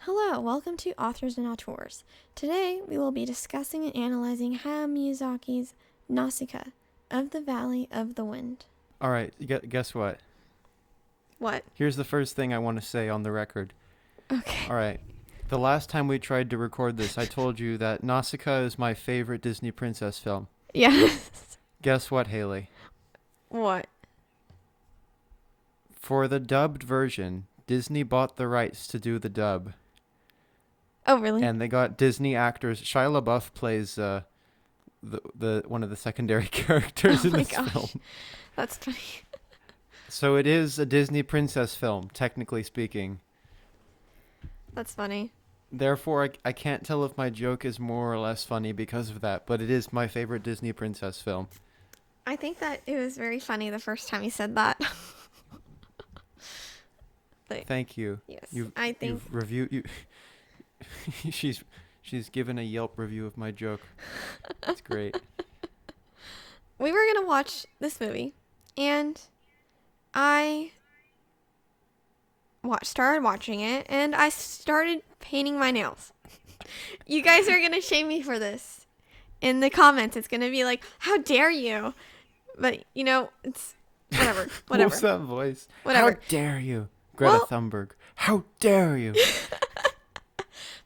Hello, welcome to Authors and Auteurs. Today we will be discussing and analyzing Hayao Miyazaki's Nausicaa of the Valley of the Wind. All right, guess what? What? Here's the first thing I want to say on the record. Okay. All right. The last time we tried to record this, I told you that Nausicaa is my favorite Disney princess film. Yes. Guess what, Haley? What? For the dubbed version, Disney bought the rights to do the dub. Oh, really? And they got Disney actors. Shia LaBeouf plays the one of the secondary characters Oh in my this gosh. film. That's funny. So it is a Disney princess film, technically speaking. That's funny. Therefore, I can't tell if my joke is more or less funny because of that, but it is my favorite Disney princess film. I think that it was very funny the first time you said that. But Thank you. yes, You've reviewed you. she's given a Yelp review of my joke. It's great. we were going to watch this movie, and I started watching it, and I started painting my nails. You guys are going to shame me for this. In the comments, it's going to be like, how dare you? But, it's whatever. What's that voice? Whatever. How dare you? Greta Well, Thunberg. How dare you?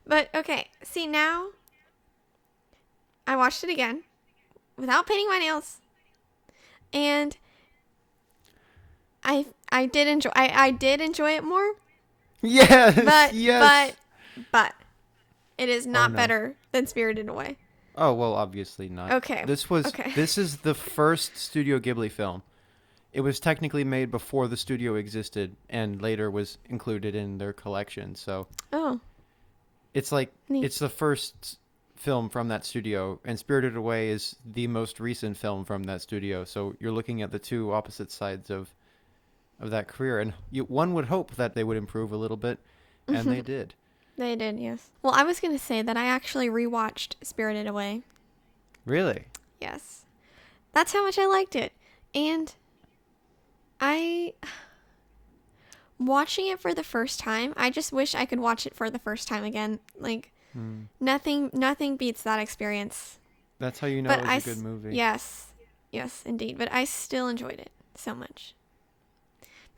But, okay. See, now I watched it again without painting my nails. And I did enjoy it more. Yes. But yes. but it is not no. better than Spirited Away. Oh, well, obviously not. Okay. This is the first Studio Ghibli film. It was technically made before the studio existed and later was included in their collection. So Oh, it's like neat. it's the first film from that studio, and Spirited Away is the most recent film from that studio. So you're looking at the two opposite sides of that career, and one would hope that they would improve a little bit, and they did. They did, yes. Well, I was going to say that I actually rewatched Spirited Away. Really? Yes. That's how much I liked it. And watching it for the first time, I just wish I could watch it for the first time again. Like, nothing beats that experience. That's how you know But it was a good movie. Yes, indeed. But I still enjoyed it so much.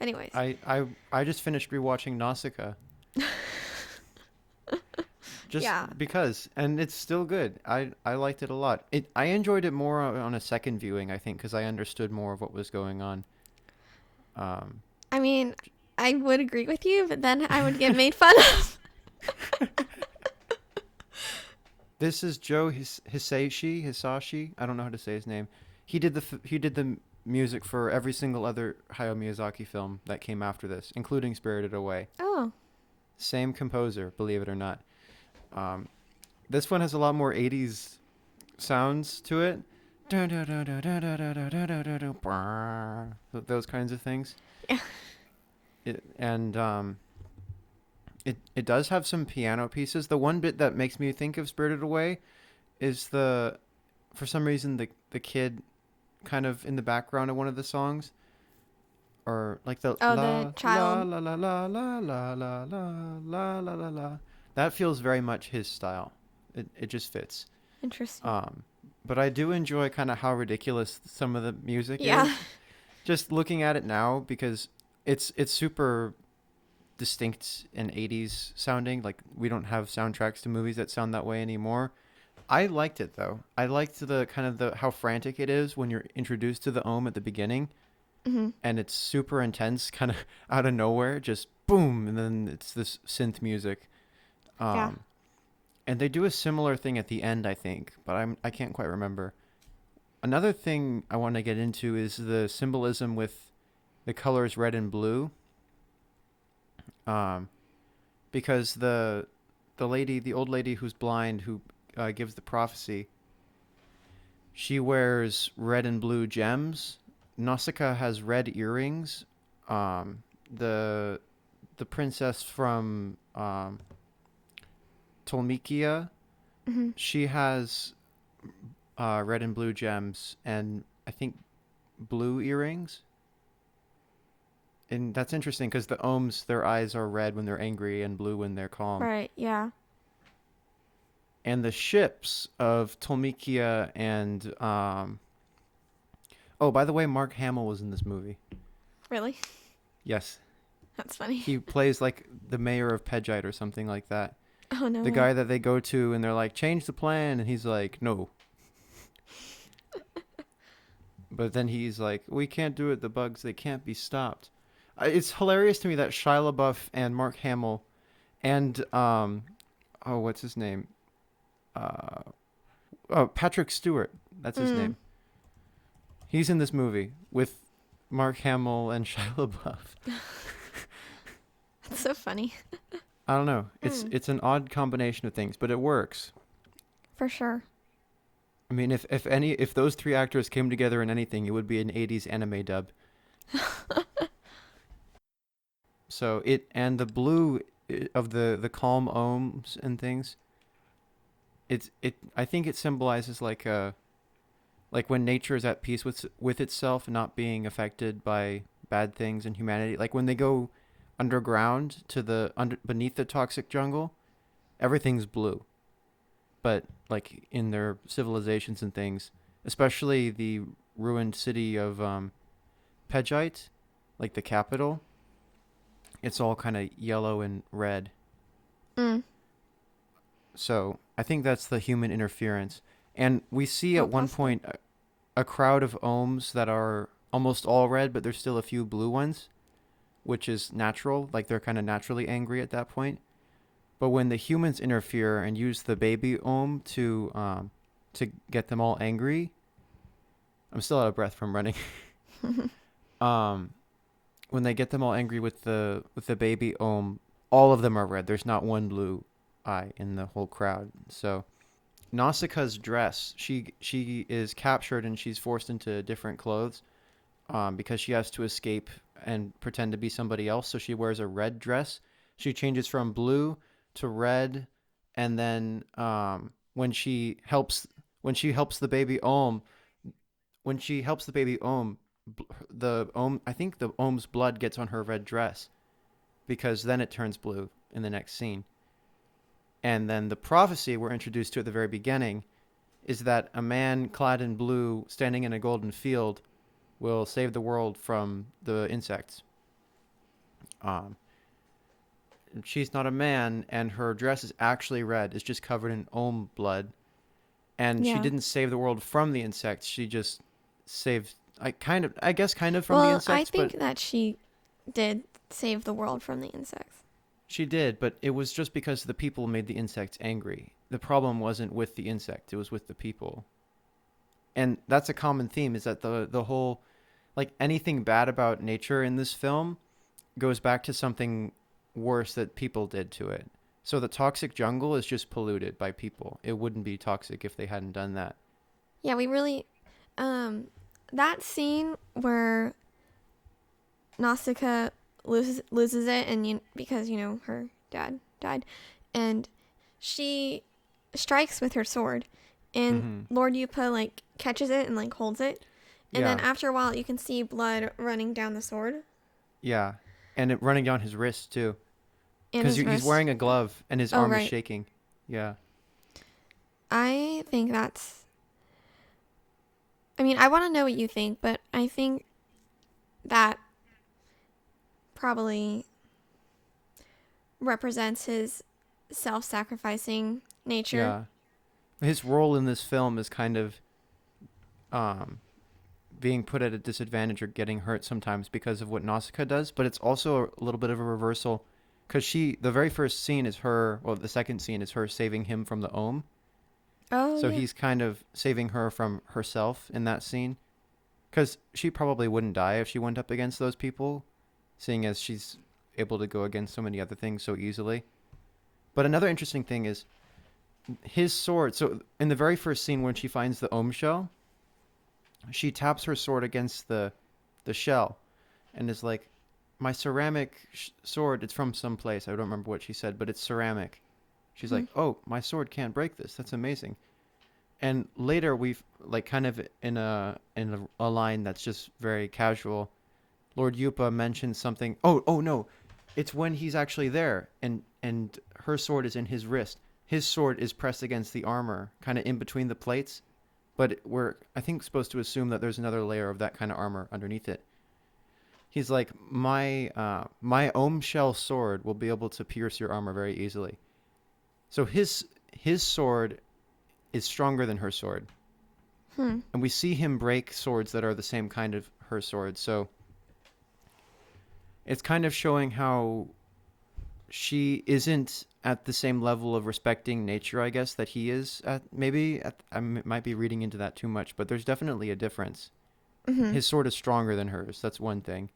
Anyways. I just finished rewatching Nausicaa. Just because, and it's still good. I liked it a lot. I enjoyed it more on a second viewing, I think, because I understood more of what was going on. I mean, I would agree with you, but then I would get made fun of. This is Joe Hisashi. I don't know how to say his name. He did the music for every single other Hayao Miyazaki film that came after this, including Spirited Away. Oh. Same composer, believe it or not. This one has a lot more 80s sounds to it. Those kinds of things. Yeah. It does have some piano pieces. The one bit that makes me think of Spirited Away is for some reason the kid kind of in the background of one of the songs, or like the the child. la la la la la la la la la la la. That feels very much his style. It just fits. Interesting. But I do enjoy kind of how ridiculous some of the music Yeah. is. Just looking at it now, because it's super distinct and 80s sounding. Like, we don't have soundtracks to movies that sound that way anymore. I liked it though. I liked the kind of the how frantic it is when you're introduced to the ohm at the beginning. Mm-hmm. And it's super intense, kind of out of nowhere, just boom, and then it's this synth music. Yeah. And they do a similar thing at the end, I think, but I can't quite remember. Another thing I want to get into is the symbolism with the colors red and blue. Because the old lady who's blind, who gives the prophecy, she wears red and blue gems. Nausicaa has red earrings. The princess from Tolmikia, she has red and blue gems, and I think blue earrings. And that's interesting because the Ohms, their eyes are red when they're angry and blue when they're calm. Right, yeah. And the ships of Tolmikia and oh, by the way, Mark Hamill was in this movie. Really? Yes, That's funny. he plays like the mayor of Pegite or something like that. Oh, no The way. guy that they go to and they're like, change the plan, and he's like, no. But then he's like, we can't do it. The bugs, they can't be stopped. It's hilarious to me that Shia LaBeouf and Mark Hamill and oh, what's his name? Uh, oh, Patrick Stewart. That's his Mm, name. He's in this movie with Mark Hamill and Shia LaBeouf. that's so funny. I don't know. Mm, It's an odd combination of things, but it works. for sure. I mean, if those three actors came together in anything, it would be an '80s anime dub. So it and the blue of the calm ohms and things. It I think it symbolizes like when nature is at peace with itself, not being affected by bad things and humanity. Like when they go underground to beneath the toxic jungle, everything's blue. But like in their civilizations and things, especially the ruined city of Pegite, like the capital, it's all kind of yellow and red. Mm, So I think that's the human interference. And we see oh, at one possibly. point a crowd of ohms that are almost all red, but there's still a few blue ones, which is natural. Like they're kind of naturally angry at that point. But when the humans interfere and use the baby ohm to get them all angry, I'm still out of breath from running. um, when they get them all angry with the baby ohm, all of them are red. There's not one blue eye in the whole crowd. So Nausicaa's dress, she is captured and she's forced into different clothes because she has to escape and pretend to be somebody else. So she wears a red dress. She changes from blue to red, and then when she helps the baby Ohm, when she helps the baby Ohm, the Ohm, I think the Ohm's blood gets on her red dress because then it turns blue in the next scene. And then the prophecy we're introduced to at the very beginning is that a man clad in blue standing in a golden field will save the world from the insects. Um, she's not a man, and her dress is actually red. It's just covered in ohm blood. And she Yeah. didn't save the world from the insects. She just saved, I guess, kind of from the Well, I insects, but think that she did save the world from the insects. she did. But it was just because the people made the insects angry. The problem wasn't with the insect; it was with the people. And that's a common theme: is that the whole, like anything bad about nature in this film goes back to something worse that people did to it. So the toxic jungle is just polluted by people. It wouldn't be toxic if they hadn't done that. Yeah, we really, um, that scene where Nausicaa loses it, and because her dad died, and she strikes with her sword, and Mm-hmm. Lord Yupa like catches it and like holds it, and then Yeah, after a while you can see blood running down the sword yeah, and it running down his wrist too, and because his he's wrist. wearing a glove and his Oh arm is right, shaking. Yeah, I think that's. I mean, I want to know what you think, but I think that probably represents his self-sacrificing nature. yeah. His role in this film is kind of um, being put at a disadvantage or getting hurt sometimes because of what Nausicaa does, but it's also a little bit of a reversal because the very first scene is her, well, the second scene is her saving him from the Ohm. Oh So yeah. he's kind of saving her from herself in that scene because she probably wouldn't die if she went up against those people, seeing as she's able to go against so many other things so easily. But another interesting thing is his sword. So in the very first scene when she finds the Ohm shell, she taps her sword against the shell and is like, my ceramic sword, it's from some place. I don't remember what she said, but it's ceramic. She's Hmm. like, oh, my sword can't break this. That's amazing. And later we've like kind of in a line that's just very casual. Lord Yupa mentions something. Oh no, it's when he's actually there, and her sword is in his wrist. His sword is pressed against the armor, kind of in between the plates, but we're, I think, supposed to assume that there's another layer of that kind of armor underneath it. He's like, my Ohm shell sword will be able to pierce your armor very easily. So his sword is stronger than her sword. And we see him break swords that are the same kind of her sword. So it's kind of showing how she isn't at the same level of respecting nature, I guess, that he is at. I might be reading into that too much, but there's definitely a difference. Mm-hmm. His sword is stronger than hers. That's one thing.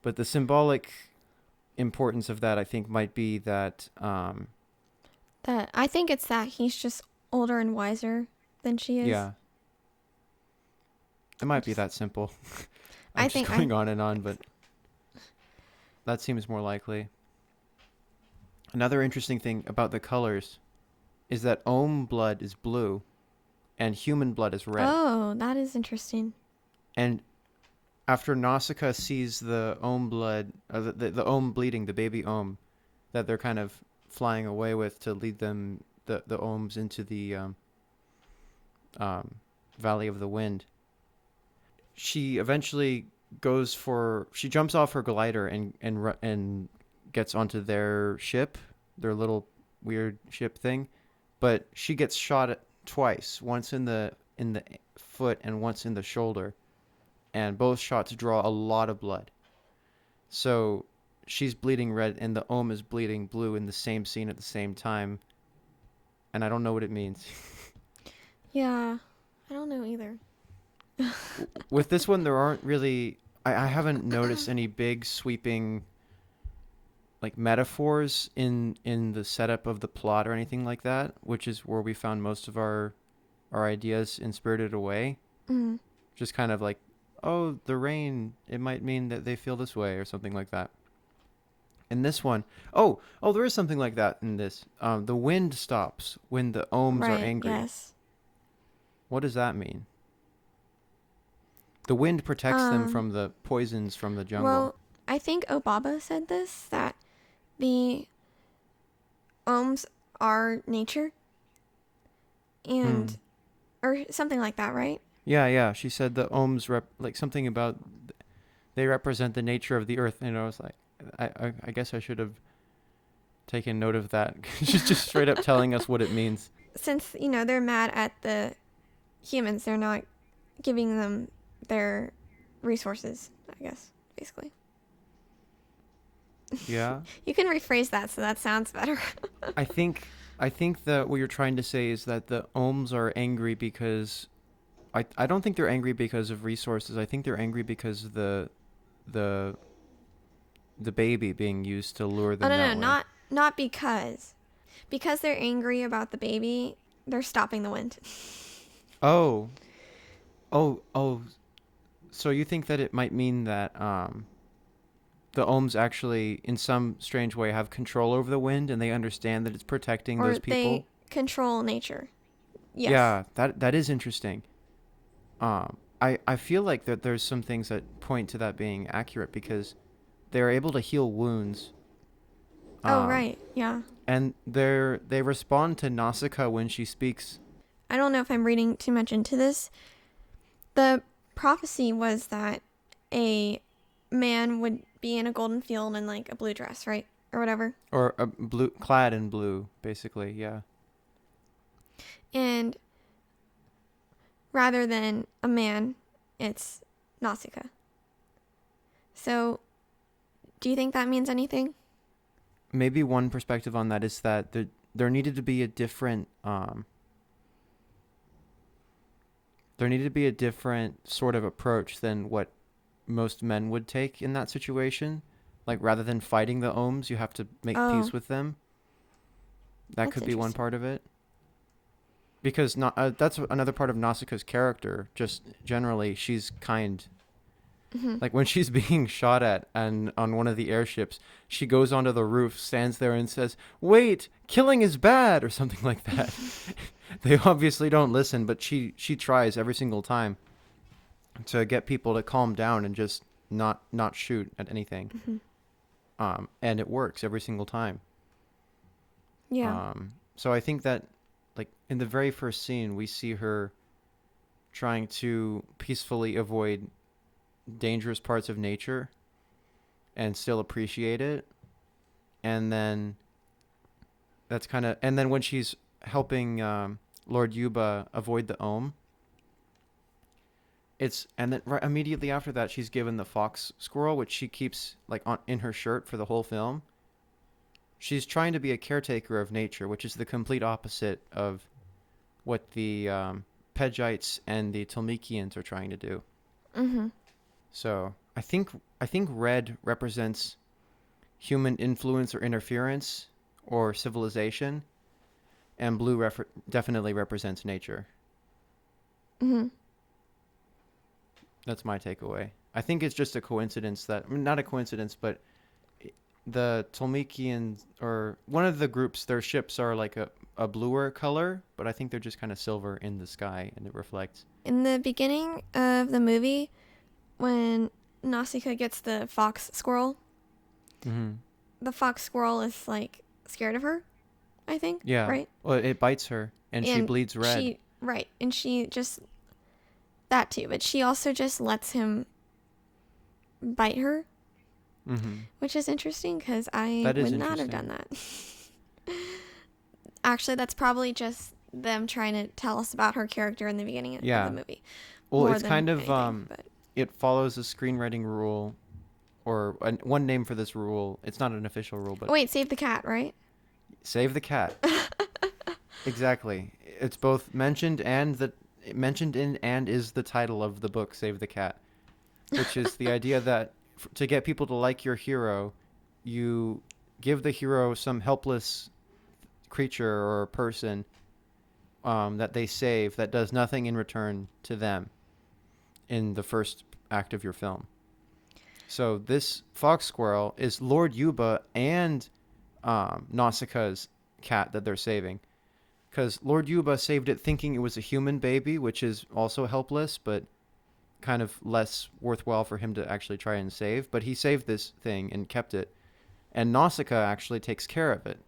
But the symbolic importance of that, I think, might be that That I think it's that he's just older and wiser than she is. yeah, it might be that simple. I'm I just think going on and on, but that seems more likely. Another interesting thing about the colors is that Ohm blood is blue and human blood is red. Oh, that is interesting. And after Nausicaa sees the Ohm blood, the Ohm bleeding, the baby Ohm, that they're kind of flying away with to lead them, the Ohms, into the Valley of the Wind, she eventually she jumps off her glider and gets onto their ship, their little weird ship thing, but she gets shot twice, once in the foot and once in the shoulder, and both shots draw a lot of blood. So she's bleeding red and the Ohm is bleeding blue in the same scene at the same time, and I don't know what it means. Yeah, I don't know either. With this one, there aren't really. I haven't noticed any big sweeping, like, metaphors in the setup of the plot or anything like that, which is where we found most of our ideas in Spirited Away. Mm. Just kind of like, oh, the rain, it might mean that they feel this way or something like that. In this one, oh, there is something like that in this. The wind stops when the Ohms are angry. Yes. What does that mean? The wind protects them from the poisons from the jungle. Well, I think Obaba said this, that the Ohms are nature, and or something like that, right? Yeah. She said the Ohms like something about they represent the nature of the earth, and I was like, I guess I should have taken note of that. She's just straight up telling us what it means. Since, they're mad at the humans, they're not giving them their resources, I guess, basically. Yeah. You can rephrase that so that sounds better. I think that what you're trying to say is that the Ohms are angry because I don't think they're angry because of resources. I think they're angry because of the baby being used to lure them. No, not because they're angry about the baby, they're stopping the wind. Oh. So you think that it might mean that the Ohms actually, in some strange way, have control over the wind, and they understand that it's protecting those people? Or they control nature. Yes. Yeah, that is interesting. I feel like that there's some things that point to that being accurate because they're able to heal wounds. Oh, right. Yeah. And they respond to Nausicaa when she speaks. I don't know if I'm reading too much into this. The prophecy was that a man would be in a golden field in like a blue dress, right? Or whatever. Or a blue, clad in blue, basically, yeah. And rather than a man, it's Nausicaa. So, do you think that means anything? Maybe one perspective on that is that there needed to be a different sort of approach than what most men would take in that situation. Like, rather than fighting the Ohms, you have to make peace with them. That could be one part of it. Because that's another part of Nausicaa's character. Just generally, she's kind. Mm-hmm. Like, when she's being shot at and on one of the airships, she goes onto the roof, stands there and says, "Wait, killing is bad," or something like that. They obviously don't listen, but she tries every single time. to get people to calm down and just not shoot at anything. And it works every single time. Yeah. So I think that, like, in the very first scene, we see her trying to peacefully avoid dangerous parts of nature and still appreciate it. And then and then when she's helping Lord Yuba avoid the Ohm, and then right immediately after that, she's given the fox squirrel, which she keeps like in her shirt for the whole film. She's trying to be a caretaker of nature, which is the complete opposite of what the Pedgites and the Talmekians are trying to do. So I think red represents human influence or interference or civilization, and blue definitely represents nature. That's my takeaway. I think it's just a coincidence not a coincidence, but the Talmekians, or one of the groups, their ships are like a bluer color, but I think they're just kind of silver in the sky, and it reflects. In the beginning of the movie, when Nausicaa gets the fox squirrel, the fox squirrel is like scared of her, I think. Yeah. Right? Well, it bites her, and she bleeds red. Right. And she just... That too. But she also just lets him bite her. Which is interesting, because I would not have done that. Actually, that's probably just them trying to tell us about her character in the beginning of the movie. Well, it's kind of... it follows a screenwriting rule, or one name for this rule. It's not an official rule, but... Wait, save the cat, right? Save the cat. Exactly. It's both mentioned in and is the title of the book, Save the Cat, which is the idea that to get people to like your hero, you give the hero some helpless creature or person that they save that does nothing in return to them in the first act of your film. So this fox squirrel is Lord Yuba and Nausicaa's cat that they're saving. Because Lord Yuba saved it thinking it was a human baby, which is also helpless, but kind of less worthwhile for him to actually try and save. But he saved this thing and kept it. And Nausicaa actually takes care of it.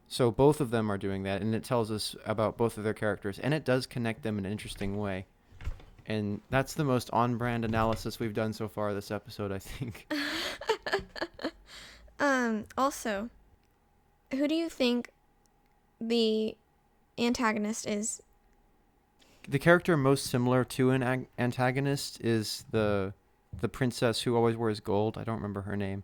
So both of them are doing that, and it tells us about both of their characters. And it does connect them in an interesting way. And that's the most on-brand analysis we've done so far this episode, I think. Also, who do you think the antagonist is? The character most similar to an antagonist is the princess who always wears gold. I don't remember her name.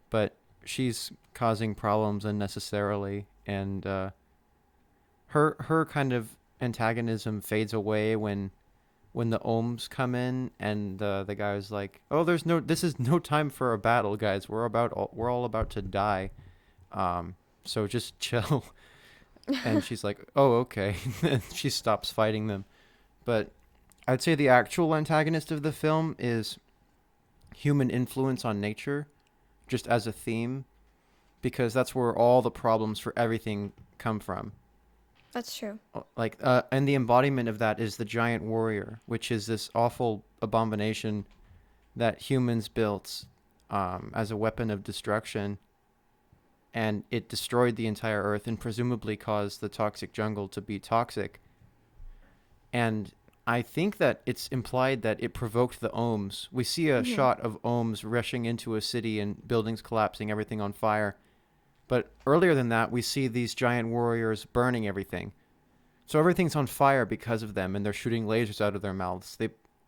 But she's causing problems unnecessarily, and her kind of antagonism fades away when the Ohms come in, and the guy is like, "Oh, this is no time for a battle, guys. We're all about to die. So just chill." And she's like, "Oh, okay." And she stops fighting them. But I'd say the actual antagonist of the film is human influence on nature, just as a theme, because that's where all the problems for everything come from. That's true. Like, and the embodiment of that is the giant warrior, which is this awful abomination that humans built as a weapon of destruction. And it destroyed the entire earth and presumably caused the toxic jungle to be toxic. And I think that it's implied that it provoked the Ohms. We see a shot of Ohms rushing into a city and buildings collapsing, everything on fire. But earlier than that, we see these giant warriors burning everything. So everything's on fire because of them, and they're shooting lasers out of their mouths.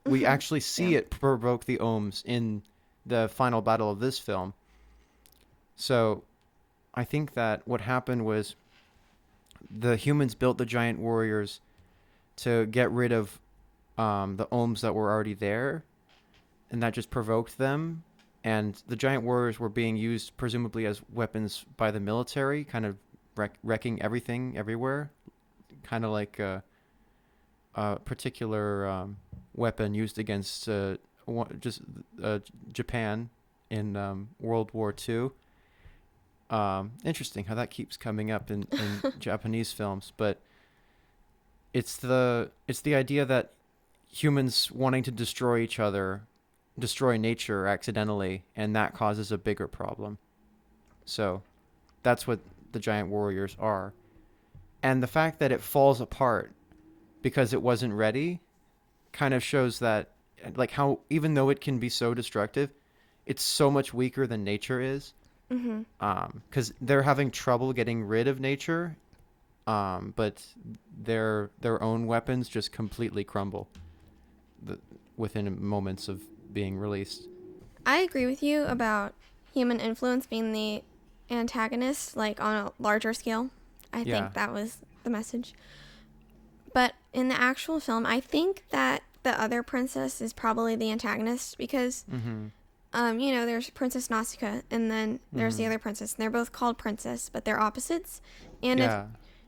We actually see it provoke the Ohms in the final battle of this film. So I think that what happened was the humans built the giant warriors to get rid of the Ohms that were already there, and that just provoked them. And the giant warriors were being used presumably as weapons by the military, kind of wrecking everything everywhere, kind of like a particular weapon used against Japan in World War II. Interesting how that keeps coming up in Japanese films, but it's the idea that humans wanting to destroy each other, destroy nature accidentally, and that causes a bigger problem. So that's what the giant warriors are. And the fact that it falls apart because it wasn't ready kind of shows that, like, how even though it can be so destructive, it's so much weaker than nature is. Mm-hmm. Because they're having trouble getting rid of nature, but their own weapons just completely crumble the, within moments of being released. I agree with you about human influence being the antagonist, like on a larger scale. I Yeah. think that was the message. But in the actual film, I think that the other princess is probably the antagonist because, Mm-hmm. there's Princess Nausicaa and then there's the Mm-hmm. other princess. And they're both called princess, but they're opposites. And if Yeah.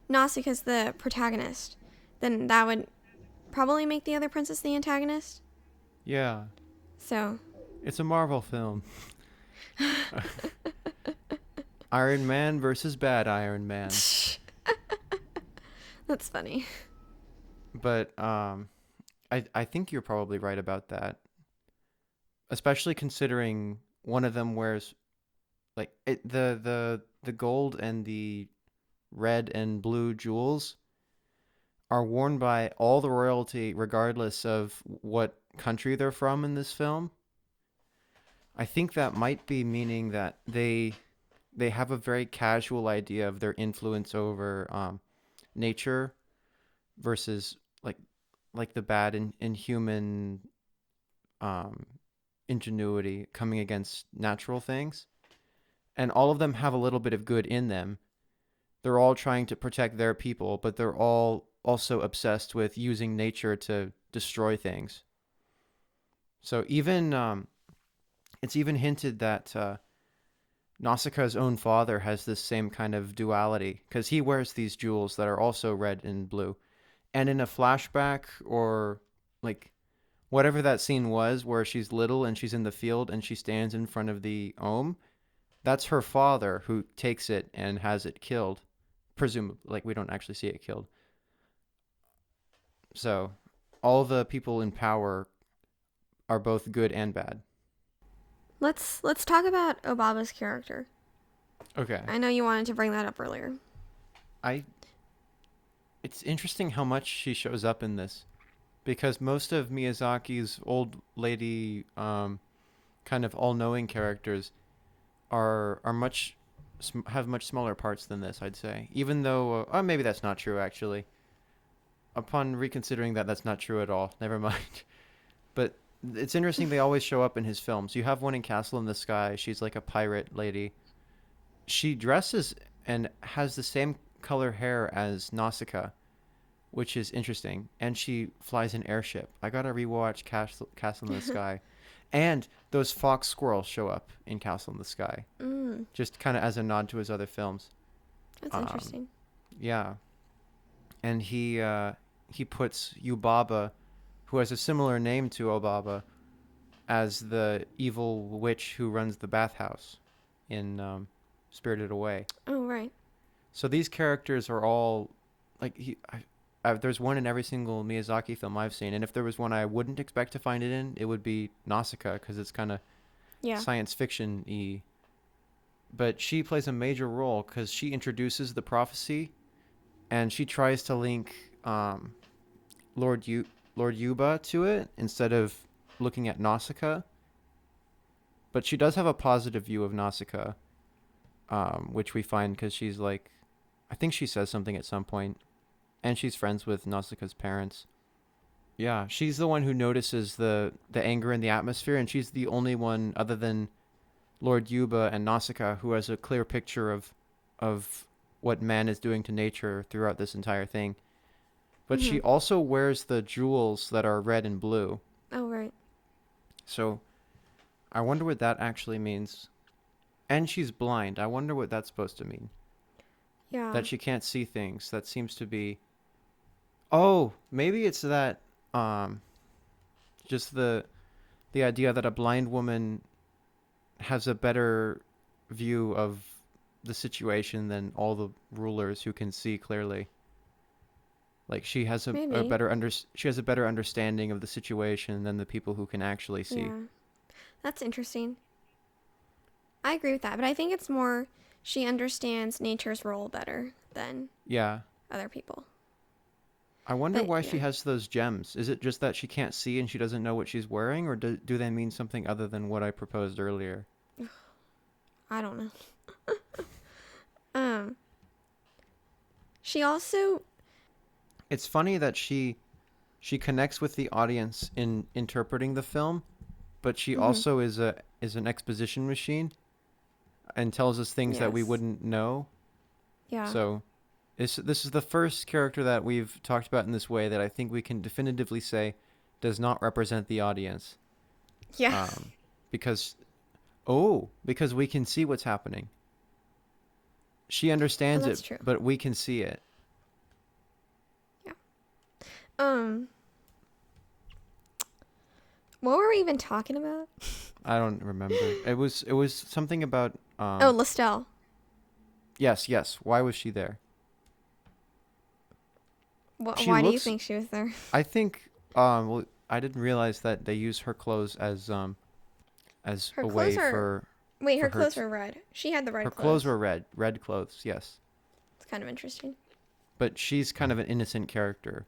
Nausicaa's the protagonist, then that would probably make the other princess the antagonist. Yeah. So, It's a Marvel film. Iron Man versus bad Iron Man. that's funny. But I think you're probably right about that. Especially considering one of them wears like the gold and the red and blue jewels are worn by all the royalty regardless of what country they're from in this film. I think that might be meaning that they have a very casual idea of their influence over nature versus like the bad in human um, ingenuity coming against natural things. And all of them have a little bit of good in them. They're all trying to protect their people, but they're all also obsessed with using nature to destroy things. So even it's even hinted that Nausicaa's own father has this same kind of duality because he wears these jewels that are also red and blue. And in a flashback or like whatever that scene was where she's little and she's in the field and she stands in front of the Ohm, that's her father who takes it and has it killed. Presumably, like we don't actually see it killed. So all the people in power are both good and bad. Let's talk about Obaba's character. Okay. I know you wanted to bring that up earlier. I It's interesting how much she shows up in this because most of Miyazaki's old lady kind of all-knowing characters are much have much smaller parts than this, I'd say. Even though maybe that's not true actually. Upon reconsidering that, that's not true at all. Never mind. But it's interesting they always show up in his films. You have one in Castle in the Sky. She's like a pirate lady. She dresses and has the same color hair as Nausicaa, which is interesting. And she flies an airship. I gotta rewatch Castle in the Sky. And those fox squirrels show up in Castle in the Sky, Mm, just kind of as a nod to his other films. that's Um, interesting. yeah, and he puts Yubaba, who has a similar name to Obaba, as the evil witch who runs the bathhouse in Spirited Away. Oh, right. So these characters are all like there's one in every single Miyazaki film I've seen, and if there was one I wouldn't expect to find it in, it would be Nausicaa because it's kind of Yeah. science fiction-y. But she plays a major role because she introduces the prophecy, and she tries to link Lord Lord Yuba to it instead of looking at Nausicaa. But she does have a positive view of Nausicaa, which we find because she's like, I think she says something at some point, and she's friends with Nausicaa's parents. Yeah, she's the one who notices the anger in the atmosphere, and she's the only one other than Lord Yuba and Nausicaa who has a clear picture of what man is doing to nature throughout this entire thing. But Mm-hmm. she also wears the jewels that are red and blue. Oh, right. So I wonder what that actually means. And she's blind. I wonder what that's supposed to mean. Yeah. That she can't see things. That seems to be. Oh, maybe it's that. Um, just the idea that a blind woman has a better view of the situation than all the rulers who can see clearly. Like she has a Maybe. she has a better understanding of the situation than the people who can actually see. Yeah. That's interesting. I agree with that, but I think it's more she understands nature's role better than Yeah. other people. I wonder But why she yeah, has those gems. Is it just that she can't see and she doesn't know what she's wearing, or do they mean something other than what I proposed earlier? I don't know. Um, she also, It's funny that she connects with the audience in interpreting the film, but she mhm, also is an exposition machine and tells us things that we yes, wouldn't know. yeah, So this is the first character that we've talked about in this way that I think we can definitively say does not represent the audience. yeah. Um, because because we can see what's happening. She Oh, understands that's it, true. but we can see it. Yeah. Um, what were we even talking about? I don't remember. It was something about Oh, Lastelle. yes. Why was she there? She Why do you looks think she was there? I think well I didn't realize that they use her clothes as Her a clothes way are. Wait, for her her clothes were red. She had the her red clothes clothes. were red clothes, yes. It's kind of interesting. But she's kind of an innocent character.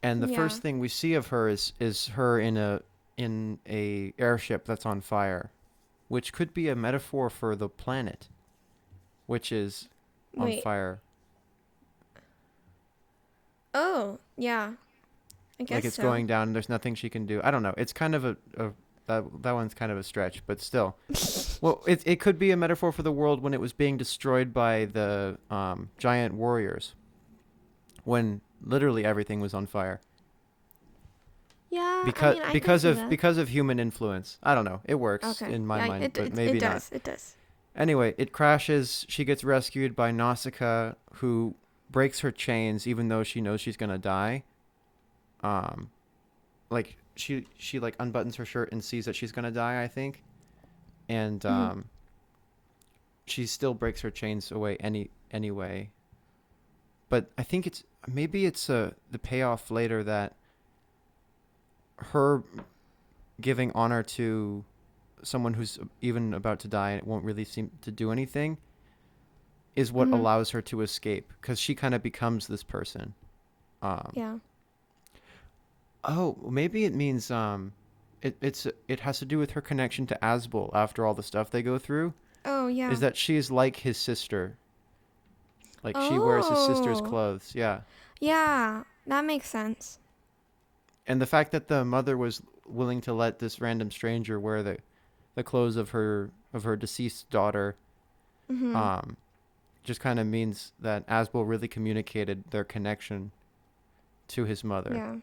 And the Yeah. first thing we see of her is her in a airship that's on fire, which could be a metaphor for the planet, which is on Wait. fire. Oh, yeah. I Like guess it's so. going down and there's nothing she can do. I don't know. It's kind of a that one's kind of a stretch, but still. Well, it could be a metaphor for the world when it was being destroyed by the giant warriors, when literally everything was on fire Yeah, I mean, I can see that. because of human influence. I don't know. It works Okay. in my Yeah, mind, but it maybe not. does. It does. Anyway, it crashes. She gets rescued by Nausicaa, who breaks her chains even though she knows she's gonna die. Um, like she like unbuttons her shirt and sees that she's gonna die, I think, and Hmm. she still breaks her chains away anyway. But I think it's maybe it's the payoff later that her giving honor to someone who's even about to die and won't really seem to do anything is what Hmm. allows her to escape because she kind of becomes this person. Um, Yeah. oh, maybe it means it has to do with her connection to Asbel after all the stuff they go through. Oh, Is yeah. that she is like his sister? Like she wears his sister's Oh. clothes. Yeah. Yeah. That makes sense. And the fact that the mother was willing to let this random stranger wear the clothes of her deceased daughter Hmm. um just kind of means that Asbel really communicated their connection to his mother. Yeah.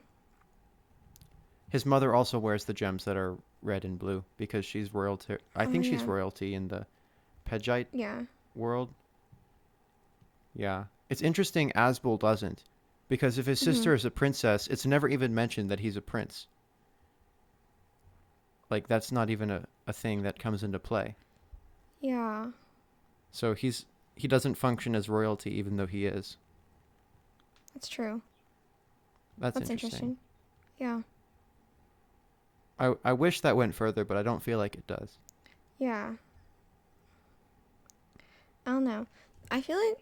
His mother also wears the gems that are red and blue because she's royalty. I Oh, think she's yeah. royalty in the Pegite Yeah. world. Yeah. It's interesting Asbel doesn't because if his Hmm. sister is a princess, it's never even mentioned that he's a prince. Like that's not even a thing that comes into play. Yeah. So he doesn't function as royalty even though he is. That's true. That's That's interesting. interesting. Yeah. I wish that went further, but I don't feel like it does. Yeah. I don't know. I feel like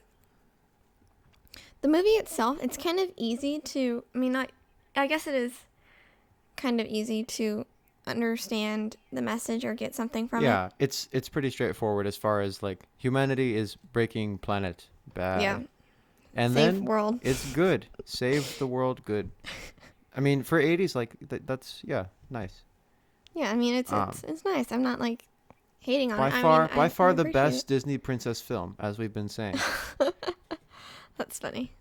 the movie itself, it's kind of easy to, I mean, not, I guess it is kind of easy to understand the message or get something from it. Yeah, it's pretty straightforward as far as like humanity is breaking planet Yeah. bad. And Save then world. it's good. Save the world good. I mean, for 80s like that's yeah, nice. Yeah, I mean, Um it's nice. I'm not like hating on it. I mean, by I far the appreciate best Disney princess film as we've been saying. it. That's funny.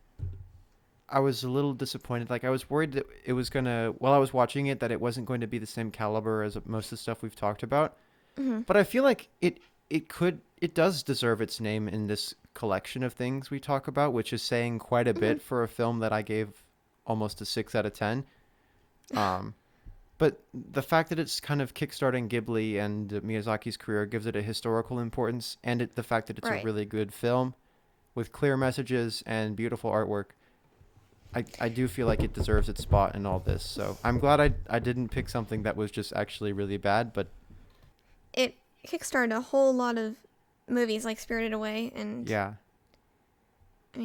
I was a little disappointed. Like I was worried that it was gonna, while I was watching it, that it wasn't going to be the same caliber as most of the stuff we've talked about. Hmm. But I feel like it does deserve its name in this collection of things we talk about, which is saying quite a Hmm. bit for a film that I gave almost a 6 out of 10. Um, but the fact that it's kind of kickstarting Ghibli and Miyazaki's career gives it a historical importance, and the fact that it's a Right. really good film with clear messages and beautiful artwork I do feel like it deserves its spot in all this. So I'm glad I didn't pick something that was just actually really bad. But It kickstarted a whole lot of movies like Spirited Away, and yeah, I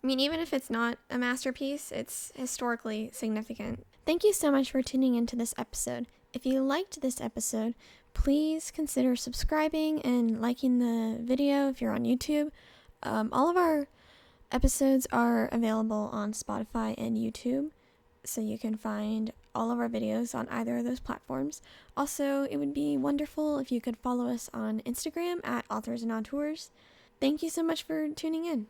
mean, even if it's not a masterpiece, it's historically significant. Thank you so much for tuning into this episode. If you liked this episode, please consider subscribing and liking the video if you're on YouTube. All of our episodes are available on Spotify and YouTube, so you can find all of our videos on either of those platforms. Also, it would be wonderful if you could follow us on Instagram at Authors and On Tours. Thank you so much for tuning in.